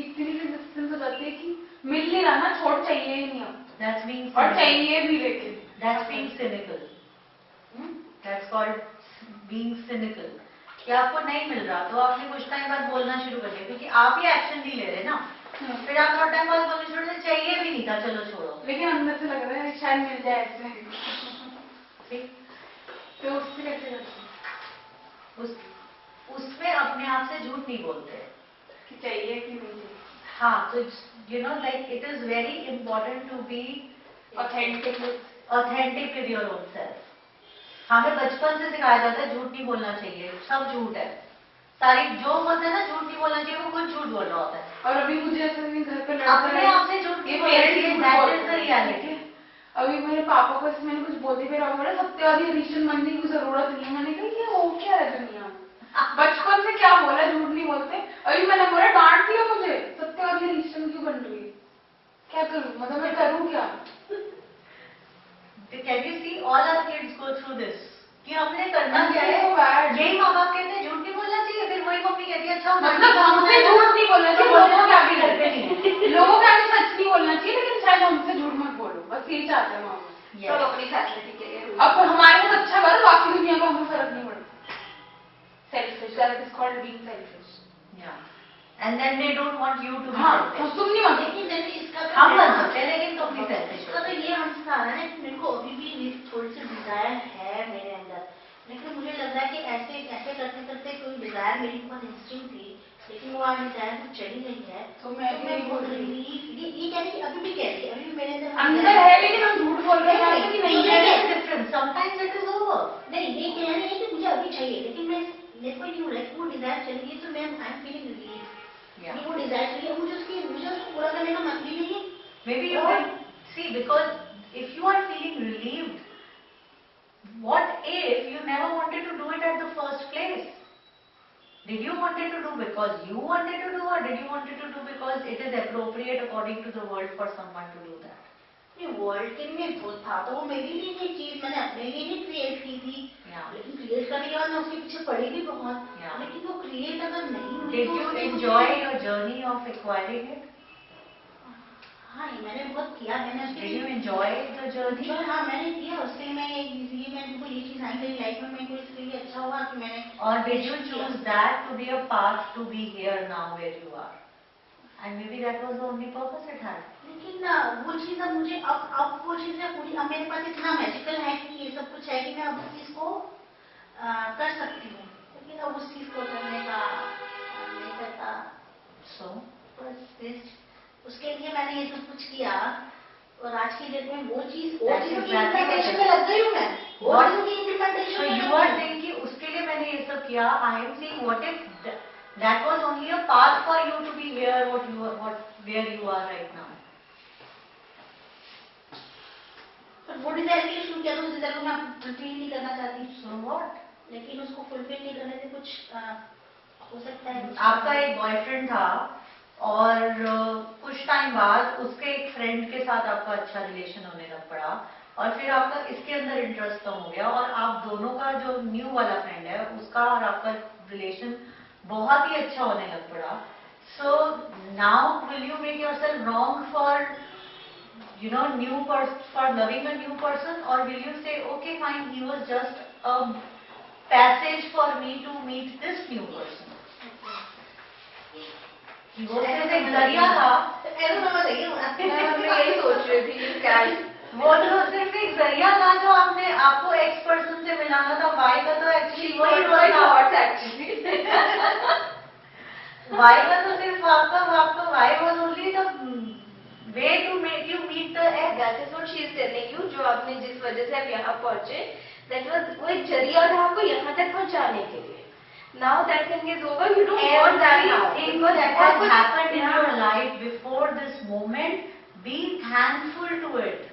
इतनी रेजिस्टेंस हो जाती है कि मिल नहीं रहा ना, छोड़ चाहिए ही नहीं अब। That's being और cynical. चाहिए भी लेकिन That's being cynical. That's called being cynical. कि आपको नहीं मिल रहा तो आपने कुछ टाइम बाद बोलना शुरू कर दिया, क्योंकि आप ही एक्शन नहीं ले रहे ना। फिर आप थोड़ा टाइम बाद बोलने शुरू कर दिया, चाहिए भी नहीं था, चलो छोड़ो। लेकिन अंदर से लग रहा है शायद मिल जाए ऐसे। ठीक? तो उससे कैसे करते हैं? उसमें अपने आप से झूठ नहीं बोलते कि चाहिए कि नहीं चाहिए। हाँ, तो you know like it is very important to be authentic with your own self. हमें बचपन से सिखाया जाता है झूठ नहीं बोलना चाहिए, सब झूठ है। सारी जो बोलते हैं ना झूठ नहीं बोलना चाहिए, वो खुद झूठ बोल रहा होता है। और अभी मुझे ऐसा नहीं, घर पे अपने आप से झूठ नहीं बोलना चाहिए, दैट इज द रियलिटी। अभी मेरे पापा को इसमें मैंने कुछ बोलती, मेरे पापा बोले सत्यवादी हरीशन बनने की जरूरत नहीं है। मैंने कहा ये हो क्या है दुनिया में, बचपन से क्या बोला झूठ नहीं बोलते। अभी मैंने बोला डांट दिया मुझे, सत्यवादी हरीशन क्यों बन रही है, क्या करूं, मतलब मैं करूं क्या। Can you see all our kids go through this? कि हमने करना क्या है, so bad. यही माँ बाप कहते हैं झूठ नहीं बोलना चाहिए, फिर वही मम्मी कहती है अच्छा मतलब हमसे झूठ नहीं बोलना चाहिए, लोगों के आगे घर पे नहीं है। लोगों के आगे सच नहीं बोलना चाहिए, लेकिन शायद हमसे झूठ मत बोलो, बस यही चाहते हैं माँ। सब अपनी फैसिलिटी के लिए। अब हमारे साथ अच्छा करो, बाकी दुनिया को हमें फर्क नहीं पड़ता। Selfish, that is called being selfish. And then they don't want you to be हाँ, selfish. तुम नहीं मानते। लेकिन जैसे इसका हम बन सकते हैं, लेकिन तुम भी selfish इसका हो। तो ये आंसर आ रहा है कि मेरे को अभी भी थोड़ी सी डिजायर है मेरे अंदर, लेकिन मुझे लग रहा है कि ऐसे करते करते कोई डिजायर मेरी बहुत इंस्टिंक्ट थी, लेकिन वो आज डिजायर कुछ चली गई है। तो मैं बहुत रिलीफ, ये कह रही अभी भी कह रही है, अभी भी मेरे अंदर है, लेकिन हम झूठ बोल रहे हैं कि नहीं है। Different. Sometimes it is over. नहीं, ये कह रही है कि मुझे अभी चाहिए, लेकिन मैं मेरे को नहीं हो रहा है कि वो डिजायर चली गई, तो मैं आई एम फीलिंग रिलीफ। वो डिजायर चली है, मुझे उसको पूरा करने का मन भी नहीं है। Maybe you can see, because if you are feeling relieved, what if you never wanted to do it at the first place? Did you wanted to do because you wanted to do, or did you wanted to do because it is appropriate according to the world for someone to do that? ये world के लिए तो था, तो वो मेरे लिए ये चीज मैंने अपने लिए नहीं क्रिएट की थी। लेकिन क्रिएट करने के बाद मैं उसके पीछे पड़ी भी बहुत। लेकिन वो क्रिएट अगर नहीं हुई, Did you enjoy your journey of acquiring it? हाँ, मैंने बहुत किया, मैंने उसके Did you enjoy the journey? हाँ, मैंने किया उससे, मैं ये चीज आई मेरी लाइफ में, मेरे को इसके लिए अच्छा हुआ कि मैंने। Or did you choose that to be a path to be here now where you are? And maybe that was the only purpose it had. लेकिन वो चीज अब मुझे अब वो चीज पूरी, अब मेरे पास इतना मैजिकल है कि ये सब कुछ है कि मैं अब उस चीज को कर सकती हूँ, लेकिन अब उस चीज को करने का नहीं करता। So बस उसके लिए मैंने ये सब कुछ किया, और आज की डेट में वो चीज इम्प्लीमेंटेशन में लग गई हूँ मैं। So you are saying कि उसके लिए मैंने ये सब किया। I am saying what if that was only a path for you to be here, where you are right now. वो डिजायर के लिए शुरू किया, तो उस डिजायर को मैं फुलफिल नहीं करना चाहती। So what? लेकिन उसको फुलफिल नहीं करने से कुछ हो सकता है। आपका एक बॉयफ्रेंड था और कुछ टाइम बाद उसके एक फ्रेंड के साथ आपका अच्छा रिलेशन होने लग पड़ा, और फिर आपका इसके अंदर इंटरेस्ट कम हो गया, और आप दोनों का जो न्यू वाला फ्रेंड है उसका और आपका रिलेशन बहुत ही अच्छा होने लग पड़ा। So now will you make yourself wrong for for loving a new person, or will you say okay fine, he was just a passage for me to meet this new person? वो सिर्फ एक जरिया था। ऐसा समझ रही हूँ मैं यही सोच रही थी कि क्या वो तो सिर्फ एक जरिया था जो आपने आपको एक्स पर्सन से मिलाना था। वाई का तो एक्चुअली वही थॉट्स एक्चुअली वाई का तो सिर्फ आपका why was only the way to make you meet the ex. That is what she is telling you. जो आपने जिस वजह से आप यहाँ पहुंचे, दैट वाज वो एक जरिया था आपको यहाँ तक पहुंचाने के लिए। Now that thing is over, you don't want that now Everything that has happened in your life before this moment, be thankful to it.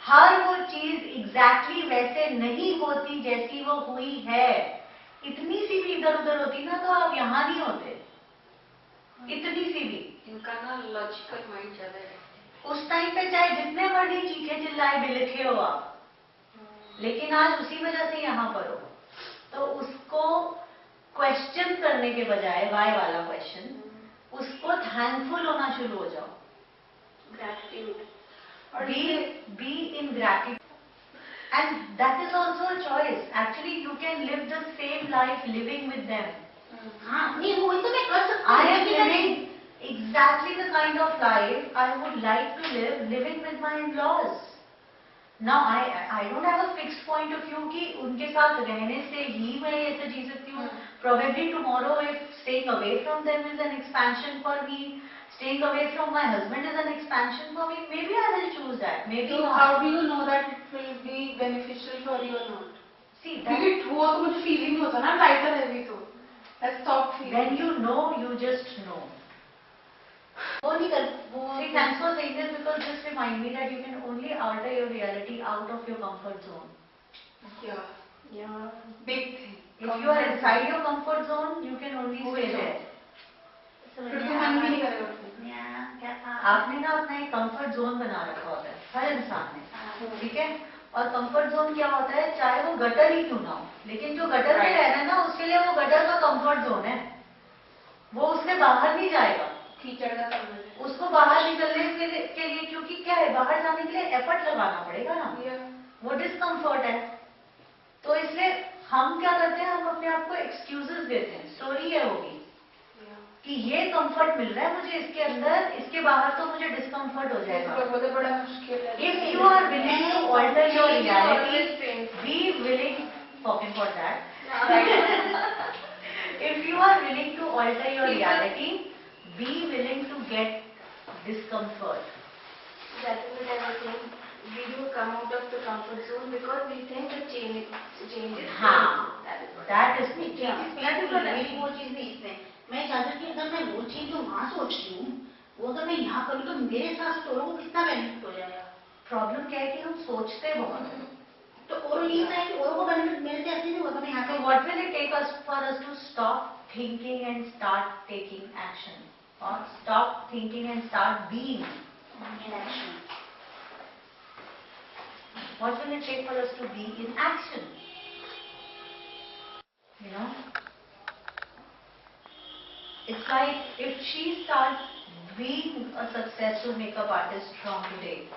हर वो चीज एग्जैक्टली वैसे नहीं होती जैसी वो हुई है। इतनी सी भी इधर उधर होती ना तो आप यहाँ नहीं होते, इतनी सी भी। इनका ना लॉजिकल माइंड ज्यादा है। उस टाइम पे चाहे जितने मर्जी चीखे चिल्लाए बिलखे हो आप, लेकिन आज उसी वजह से यहाँ पर हो। तो उसको क्वेश्चन करने के बजाय, वाई वाला क्वेश्चन, उसको थैंकफुल होना शुरू हो जाओ। Gratitude. Be in gratitude, and that is also a choice. Actually, you can live the same life living with them. हाँ नहीं वही तो मैं कर सकती I हूँ am लेकिन living exactly the kind of life I would like to live, living with my in-laws. Now I don't have a fixed point of view कि उनके साथ रहने से ही मैं ऐसे जी सकती हूँ. Probably tomorrow, if staying away from them is an expansion for me, staying away from my husband is an expansion for me, maybe I will choose that. Maybe So not. how do you know that it will be beneficial for you or not? See that क्योंकि वो तो मुझे feeling होता ना lighter heavy तो let's stop feeling. when you know, you just know. वो नहीं कर वो See, thanks for saying this because this remind me that you can only alter your reality out of your comfort zone. Yeah, big thing. If you are inside your comfort zone, you can only stay there. फिर तो मन भी नहीं करेगा उसमें. क्या था आपने ना अपना एक कंफर्ट जोन बना रखा होता है हर इंसान ने, ठीक है? और कंफर्ट जोन क्या होता है, चाहे वो गटर ही क्यों ना हो, लेकिन जो गटर में रह रहा है ना उसके लिए वो गटर का कंफर्ट जोन है, वो उससे बाहर नहीं जाएगा। कीचड़ का समझ. उसको बाहर निकलने के लिए क्योंकि क्या है, बाहर जाने के लिए एफर्ट लगाना पड़ेगा ना, वो डिस्कम्फर्ट है। तो इसलिए हम क्या करते हैं, हम अपने आप को एक्सक्यूजेस देते हैं। स्टोरी है होगी कि ये कंफर्ट मिल रहा है मुझे इसके अंदर, इसके बाहर तो मुझे डिस्कम्फर्ट हो जाएगा। तो बड़ा मुश्किल है. If you are willing to alter your reality, be willing, talking for that. If you are willing to alter your reality, be willing to get discomfort. That is what I was saying. We do come out of the comfort zone because we think that change is हाँ, that is नहीं मेरी वो चीज नहीं इसमें मैं चाहती कि अगर मैं वो चीज जो वहाँ सोच रही हूँ वो अगर मैं यहाँ करूँ तो मेरे साथ तो औरों को कितना बेनिफिट हो जाएगा। प्रॉब्लम क्या है कि हम सोचते बहुत हैं। तो और ये है कि औरों को बेनिफिट मेरे से ऐसे नहीं होगा। मैं यहाँ So what will it take us for us to stop thinking and start taking action, or stop thinking and start being in action. What will it take for us to be in action? You know, it's like if she starts being a successful makeup artist from today,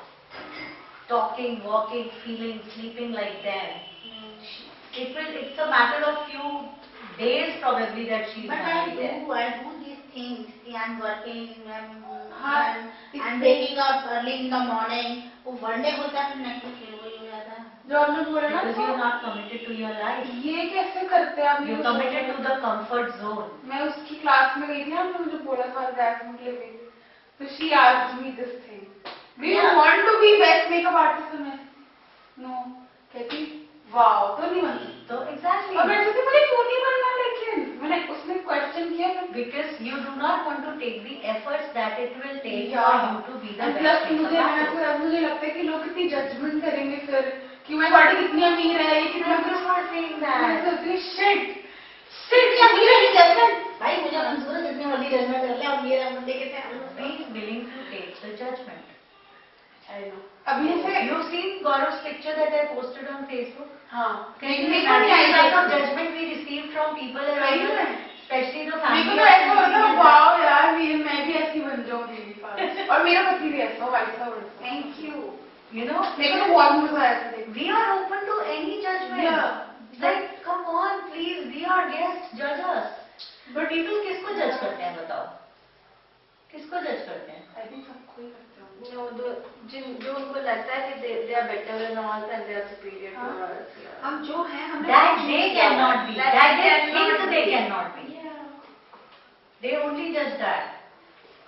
talking, walking, feeling, sleeping like them, it's a matter of few days probably that she's But gonna be there. I do these things. See, I'm working. I'm waking up early in the morning. वो one day होता है फिर next day फिर वही हो जाता है. जो आपने बोला ना Because you're not committed to your life. ये कैसे करते हैं आप? You're committed to the comfort zone. मैं उसकी क्लास में गई थी ना, आपने मुझे बोला था रैंक लेने, तो she asked me this thing. Do you want to be best makeup artist? मैं no कहती वाओ तो नहीं बनती. So exactly. और मैं सोचती मुझे क्यों नहीं बनना, लेकिन मैंने उसने क्वेश्चन किया because you do not want to take the efforts that it will take Yeah. for you to be the best plus makeup artist. मुझे लगता है कि लोग कितनी जजमेंट करेंगे फिर कि मैं बॉडी कितनी अमीर है, ये कितना I'm not saying मैं that. सोचती हूँ शिट क्या अमीर है जजमेंट भाई मुझे मंजूर है जितनी मर्जी जजमेंट कर ले और मेरा बंदे के Be willing to take the judgment. I know. अभी ऐसे You've seen Gaurav's picture that I posted on Facebook. हाँ Can you imagine the kind of judgment we received from people around us, especially the मेरे को family तो of ऐसा होता है Shree? Wow यार मैं भी ऐसी बन जाऊंगी मेरे पास, और मेरा पति भी ऐसा वैसा वैसा. Thank you. You know, मेरे को तो बहुत मजा आया था देखने. we are open to any judgment. Yeah. Like, come on, please, be our guests, judge us. But people किसको जज करते हैं बताओ? किसको जज करते हैं? आई थिंक सबको ही करते होंगे। जो उनको लगता है कि they are better than us and they are superior to हाँ। us. Yeah. हम जो हैं हमने That they cannot be. That That they they cannot think they be. cannot be. They only judge that.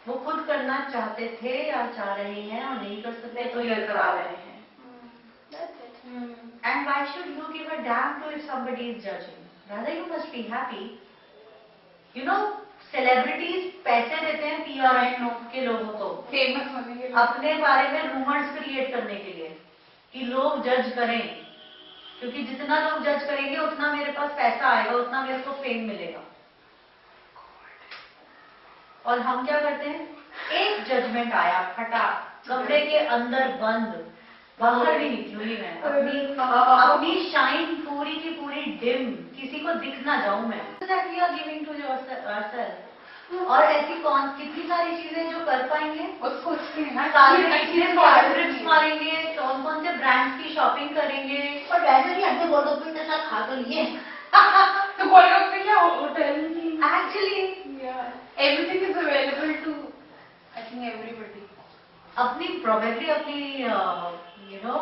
वो खुद करना चाहते थे या चाह रहे हैं और नहीं कर सकते तो ये करा रहे हैं. That's it. And why should you give a damn to if somebody is judging? Rather you must be happy. You know, celebrities पैसे देते हैं PR के लोगों को फेमस होने के लिए, अपने बारे में रूमर्स क्रिएट करने के लिए कि लोग जज करें, क्योंकि जितना लोग जज करेंगे उतना मेरे पास पैसा आएगा, उतना मेरे को फेम मिलेगा. और हम क्या करते हैं? एक जजमेंट आया, फटा, कमरे के अंदर बंद, बाहर भी निकलूंगी मैं, अपनी शाइन पूरी की पूरी डिम, किसी को दिख ना जाऊं मैं. That we are giving to ourselves. और ऐसी कितनी सारी चीजें जो कर पाएंगे, उसको उसकी ना ट्रिप्स मारेंगे, कौन कौन से ब्रांड्स की शॉपिंग करेंगे. और वैसे भी हमने गोलगप्पे के साथ खा तो लिए. तो गोलगप्पे क्या होटल में actually everything is available to I think everybody. अपनी प्रोबेबली अपनी यू नो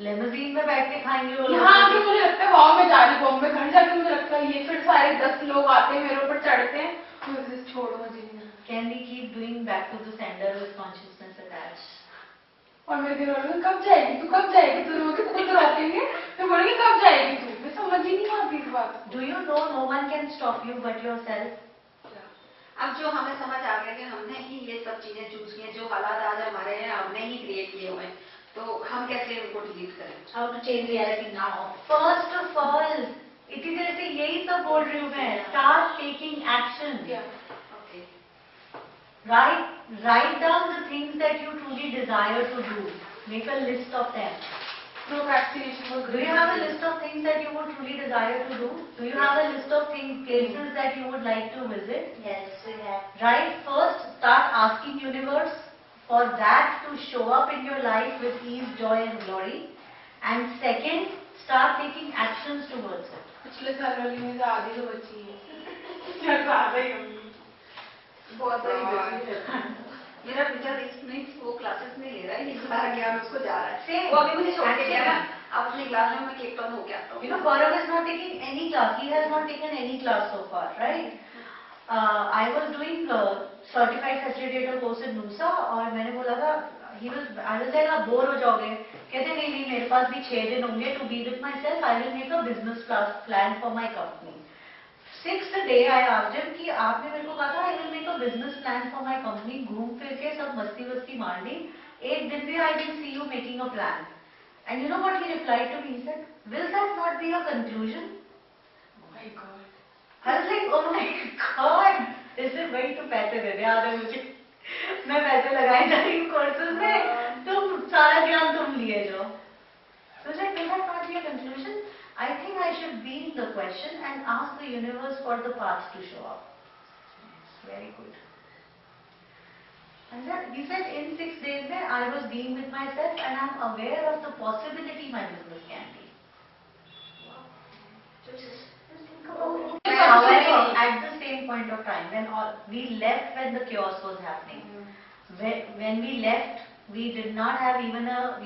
लिमोजीन में बैठ के खाएंगे वो लोग. यहाँ पे मुझे लगता है गाँव में जा रही बॉम्बे घर जाके मुझे लगता है ये फिर सारे 10 लोग आते हैं मेरे ऊपर चढ़ते हैं, मुझे छोड़ो मुझे नहीं. Can we keep doing back to the sender with consciousness attached? और मेरे घर वालों कब जाएगी तू रोज खुद रखेंगे तो बोलेंगे कब जाएगी तू. मैं समझ ही नहीं आती इस बात को. Do you know no one can stop you but yourself? अब जो हमें समझ आ गया कि हमने ही ये सब चीजें चूज की हैं, जो हालात आज हमारे हैं हमने ही क्रिएट किए हुए हैं, तो हम कैसे उनको डिलीट करें? How to change reality now? First of all, इसी तरह से यही सब बोल रही हूँ मैं. Start taking action. Okay. Write down the things that you truly desire to do. Make a list of them. Procrastination. Do you have a list of things that you would truly desire to do? Do you have a list of places that you would like to visit? Yes, we have. Right? First, start asking universe for that to show up in your life with ease, joy and glory. And second, start taking actions towards it. पिछले साल वाली में से आधी तो बची है. ज्यादा ही होंगी. बहुत बड़ी बची है. मेरा विचार इसमें वो क्लासेस में ले रहा है, इस बार ज्ञान उसको जा रहा है. वो अभी मुझे छोड़ के गया ना, अब अपने क्लास में मैं केक टॉन हो गया. You know, Gaurav is not taking any class. He has not taken any class so far, right? I was doing certified facilitator course in Noosa और मैंने बोला था, I was like, आप bore हो जाओगे. कहते नहीं मेरे पास भी 6 दिन होंगे to be with myself. I will make a business plan for my company. 6th day I asked him कि आपने मेरे को कहा था I will make a business plan for my company. घूम फिर के सब मस्ती मार ली. एक दिन भी I didn't see you making a plan. And you know what he replied to me? He said, will that not be a conclusion? Oh my God. I was like, oh my God. इससे वही तो पैसे दे दे आधे मुझे. मैं पैसे लगाई जा रही हूँ कोर्सेज में, तुम सारा ज्ञान तुम लिए जाओ. So I said, will that not be a conclusion? I think I should be in the question and ask the universe for the path to show up. Very good. And he said in 6 days I was being with myself and I'm aware of the possibility my business can be. However, at the same point of time, we left when the chaos was happening. When we left, we did not have even a,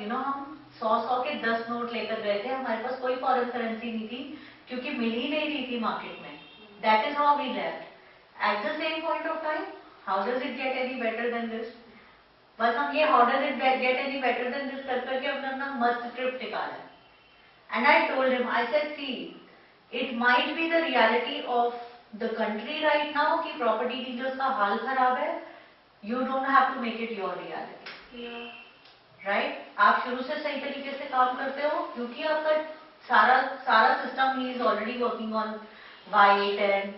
हम 100 के 10 note लेकर गए थे. हमारे पास कोई foreign currency नहीं थी क्योंकि मिल ही नहीं रही थी मार्केट में. That is how we left. At the same point of time, how does it get any better than this? बस हम ये how does it get any better than this करके अपना मस्त ट्रिप निकाला. And I told him, I said, see, it might be the reality of the country right now कि property dealers का हाल खराब है. You don't have to make it your reality. Yeah. Right? आप शुरू से सही तरीके से काम करते हो क्योंकि आपका सारा system he is already working on white and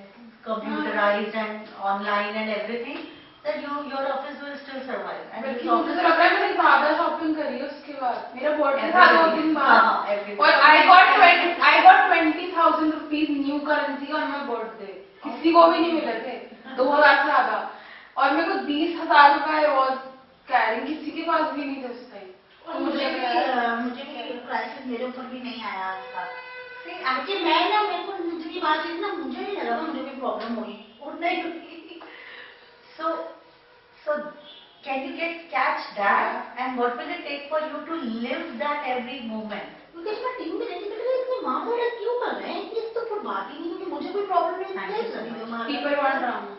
computerized and online and everything. That your office will still survive. And बल्कि मुझे तो लग रहा है मैंने ज़्यादा शॉपिंग करी है उसके बाद. मेरा बर्थडे था 2 दिन बाद और I got 20,000 rupees new currency on my birthday. किसी को भी नहीं मिले थे 2000 से ज़्यादा और मेरे को 20,000 रुपए was carrying, किसी के पास भी नहीं थे उस टाइम. और मुझे भी क्राइसिस मेरे ऊपर भी नहीं आया उसका. एक्चुअली मैं ना मेरे को मुझे ये बात ना मुझे नहीं लगा मुझे भी प्रॉब्लम हुई और नहीं हुई. So can you catch that? And what will it take for you to live that every moment? क्योंकि मैं टीवी में देखी तो इतने माँ बेटा क्यों कर रहे हैं, इस तो कोई बात ही नहीं है कि मुझे कोई प्रॉब्लम नहीं Thank you so much. People want drama.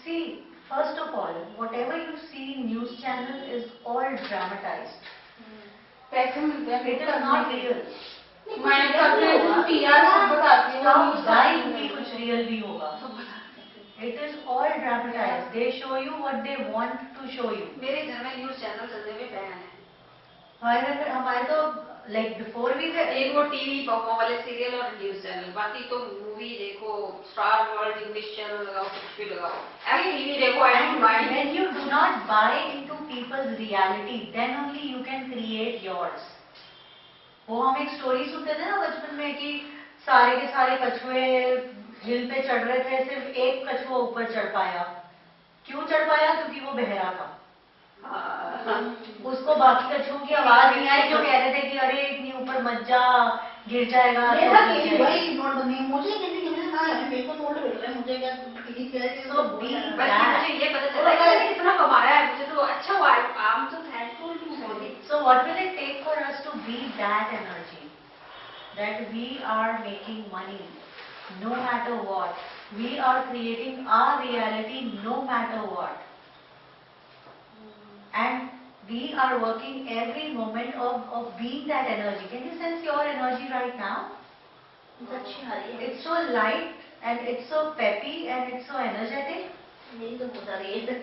See, first of all, whatever you see in news channel is all dramatized. पैसे मिलते हैं, It is not real. मैं करते हैं PR सब बताती हूँ, Stop news buying channel कि में। कुछ real भी होगा. It is all dramatized. They show you what they want to show you. मेरे घर में न्यूज चैनल चलने में बैन है। हमारे तो like before we were एक वो टीवी वाले सीरियल और न्यूज चैनल, बाकी तो मूवी देखो, स्टार वर्ल्ड इंग्लिश चैनल लगाओ, कुछ भी लगाओ, अभी टीवी देखो, I don't mind. when you do not buy into people's reality, then only you can create yours. वो हम एक स्टोरी सुनते थे ना बचपन में कि सारे के सारे कछुए हिल पे चढ़ रहे थे, सिर्फ एक कछुआ ऊपर चढ़ पाया। क्यों चढ़ पाया? क्योंकि वो बहरा था। उसको बाकी कछुओं की आवाज नहीं आई जो कह रहे थे कि अरे इतनी ऊपर मत जा, गिर जाएगा। मुझे किसी ने कहा है मेरे को नोट मिल रहा है, मुझे क्या किसी So be बल्कि मुझे ये पता चला कि मैंने कितना कमाया है, मुझे तो अच्छा हुआ, I am so thankful to God. So what will it take for us to be that energy? That we are making money no matter what. We are creating our reality no matter what. And we are working every moment of being that energy. Can you sense your energy right now? अच्छी आ रही है, It's so light and it's so peppy and it's so energetic. मेरी तो बहुत आ रही है।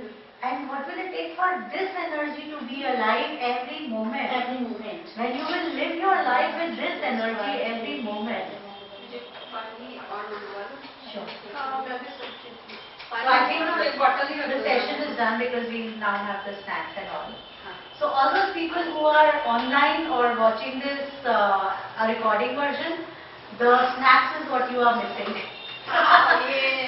And what will it take for this energy to be alive every moment? Every moment. When you will live your life with this energy every moment. मुझे पानी और मंगवा लो। Sure. हाँ, मैं भी सोची थी। So I think एक बॉटल ही रख the दो। session is done because we now have the snacks and all. हाँ। So all those people who are online or watching this a recording version, the snacks is what you are missing.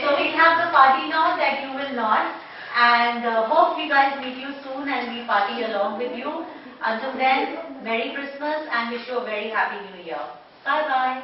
So we have the party now that you will not, and hope we guys meet you soon and we party along with you. Until then, Merry Christmas and wish you a very happy New Year. Bye bye.